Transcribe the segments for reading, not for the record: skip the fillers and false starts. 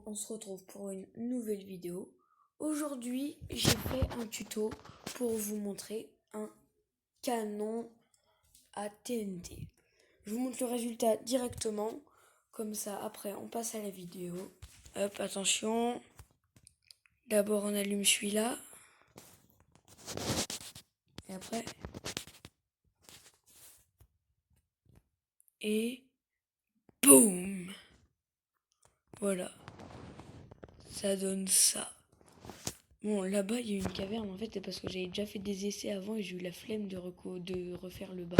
on se retrouve pour une nouvelle vidéo. Aujourd'hui, j'ai fait un tuto pour vous montrer un canon à TNT. Je vous montre le résultat directement, comme ça après on passe à la vidéo. Hop, attention. D'abord on allume celui-là. Et après. Et boum! Voilà. Ça donne ça. Bon, là-bas, il y a une caverne, en fait, c'est parce que j'avais déjà fait des essais avant et j'ai eu la flemme de refaire le bas.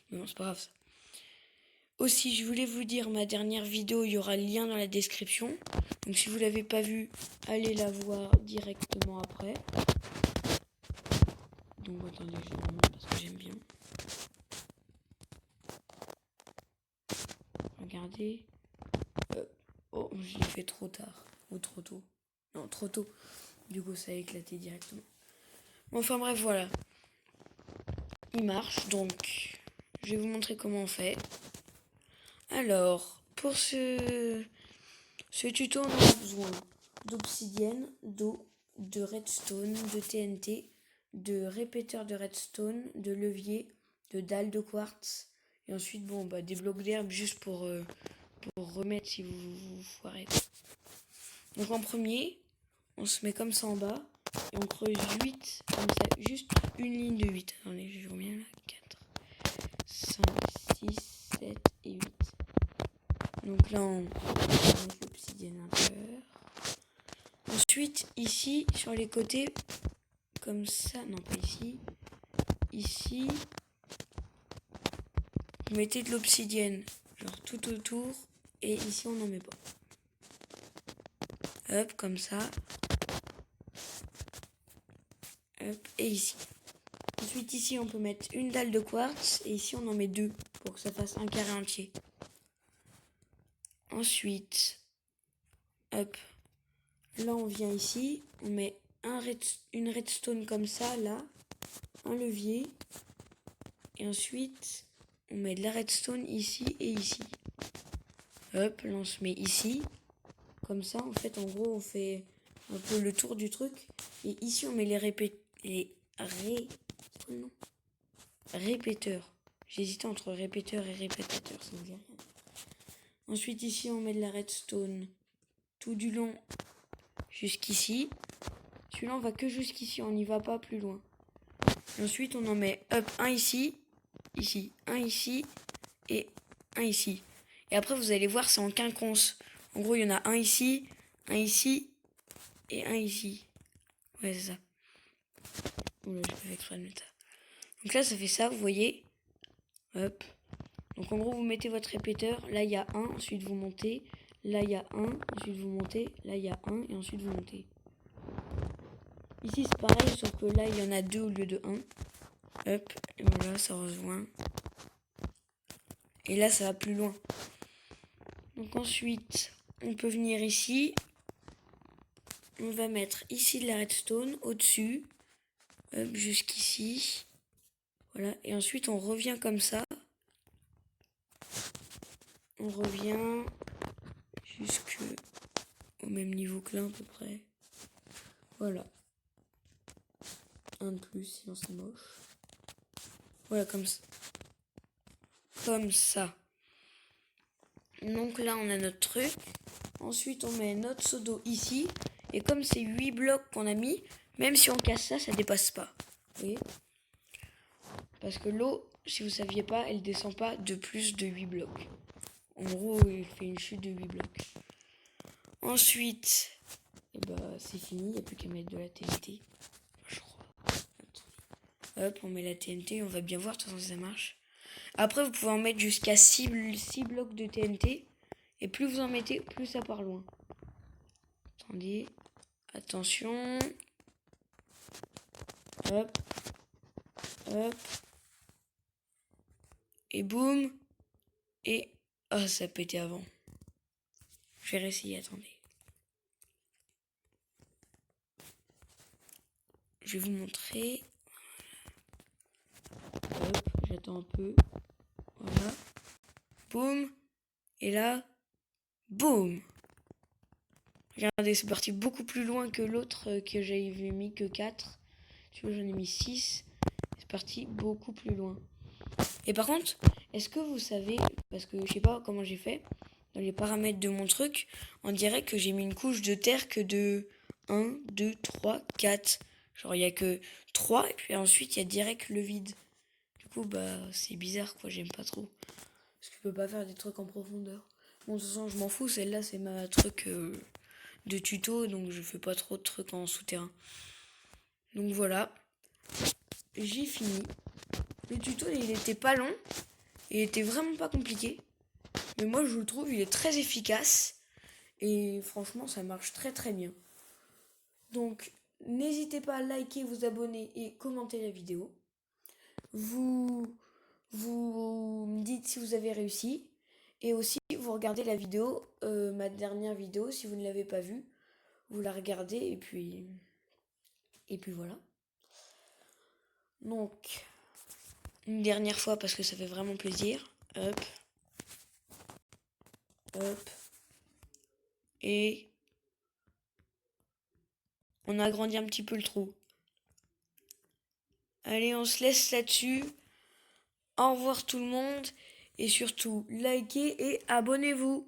Mais bon, c'est pas grave ça. Aussi, je voulais vous dire, ma dernière vidéo, il y aura le lien dans la description. Donc si vous l'avez pas vue, allez la voir directement après. Donc attendez, je vous montre parce que j'aime bien. Regardez. Oh, je l'ai fait trop tard. Ou trop tôt. Non, trop tôt. Du coup, ça a éclaté directement. Enfin bref, voilà. Il marche, donc je vais vous montrer comment on fait. Alors, pour ce tuto, on a besoin d'obsidienne, d'eau, de redstone, de TNT, de répéteur de redstone, de levier, de dalles de quartz, et ensuite, des blocs d'herbe juste pour remettre si vous vous foirez. Donc en premier, on se met comme ça en bas, et on creuse 8, comme ça, juste une ligne de 8. Attendez, je vous remets là, 4, 5, 6, 7 et 8. Donc là, on met l'obsidienne à l'intérieur. Ensuite, ici, sur les côtés, comme ça, non pas ici, ici, vous mettez de l'obsidienne, genre tout autour, et ici, on n'en met pas. Hop, comme ça. Hop, et ici. Ensuite, ici, on peut mettre une dalle de quartz, et ici, on en met deux, pour que ça fasse un carré entier. Ensuite, hop, là, on vient ici, on met une redstone comme ça, là, un levier, et ensuite on met de la redstone ici et ici. Hop, là on se met ici, comme ça. En fait, en gros, on fait un peu le tour du truc, et ici on met les répéteurs. J'hésitais entre répéteur et répétateur, ça me dit rien. Ensuite, ici on met de la redstone tout du long jusqu'ici. Celui-là, on va que jusqu'ici, on n'y va pas plus loin. Et ensuite, on en met un ici, un ici et un ici. Et après, vous allez voir, c'est en quinconce. En gros, il y en a un ici et un ici. Ouais, c'est ça. Oula, j'ai fait exprès de mettre ça. Donc là, ça fait ça, vous voyez. Hop. Donc en gros, vous mettez votre répéteur. Là, il y a un, ensuite vous montez. Là, il y a un, ensuite vous montez. Là, il y a un, et ensuite vous montez. Ici, c'est pareil, sauf que là, il y en a deux au lieu de un. Hop, et voilà, ça rejoint. Et là, ça va plus loin. Donc ensuite, on peut venir ici. On va mettre ici de la redstone au-dessus. Hop, jusqu'ici. Voilà, et ensuite, on revient comme ça. On revient jusqu'au même niveau que là, à peu près. Voilà. Un de plus, sinon c'est moche. Voilà, comme ça. Comme ça. Donc là, on a notre truc. Ensuite, on met notre seau d'eau ici. Et comme c'est 8 blocs qu'on a mis, même si on casse ça, ça dépasse pas. Vous voyez ? Parce que l'eau, si vous saviez pas, elle descend pas de plus de 8 blocs. En gros, il fait une chute de 8 blocs. Ensuite, c'est fini. Il n'y a plus qu'à mettre de la TNT. Je crois. Hop, on met la TNT. On va bien voir de toute façon si ça marche. Après, vous pouvez en mettre jusqu'à 6 blocs de TNT. Et plus vous en mettez, plus ça part loin. Attendez. Attention. Hop. Hop. Et boum. Et... oh, ça a pété avant. Je vais réessayer, attendez. Je vais vous montrer. Hop, j'attends un peu. Voilà. Boum. Et là, boum. Regardez, c'est parti beaucoup plus loin que l'autre que j'avais mis que 4. Tu vois, j'en ai mis 6. C'est parti beaucoup plus loin. Et par contre, est-ce que vous savez, parce que je sais pas comment j'ai fait, dans les paramètres de mon truc, on dirait que j'ai mis une couche de terre que de 1, 2, 3, 4. Genre, il n'y a que 3, et puis ensuite, il y a direct le vide. Du coup, bah, c'est bizarre, quoi, j'aime pas trop. Parce que je peux pas faire des trucs en profondeur. Bon, de toute façon, je m'en fous, celle-là, c'est ma truc de tuto, donc je fais pas trop de trucs en souterrain. Donc voilà, j'ai fini. Le tuto, il était pas long, il était vraiment pas compliqué. Mais moi, je le trouve, il est très efficace. Et franchement, ça marche très très bien. Donc, n'hésitez pas à liker, vous abonner et commenter la vidéo. Vous me dites si vous avez réussi. Et aussi, vous regardez la vidéo, ma dernière vidéo, si vous ne l'avez pas vue. Vous la regardez et puis voilà. Donc, une dernière fois parce que ça fait vraiment plaisir. Hop. Hop. Et on agrandit un petit peu le trou. Allez, on se laisse là-dessus. Au revoir tout le monde. Et surtout, likez et abonnez-vous.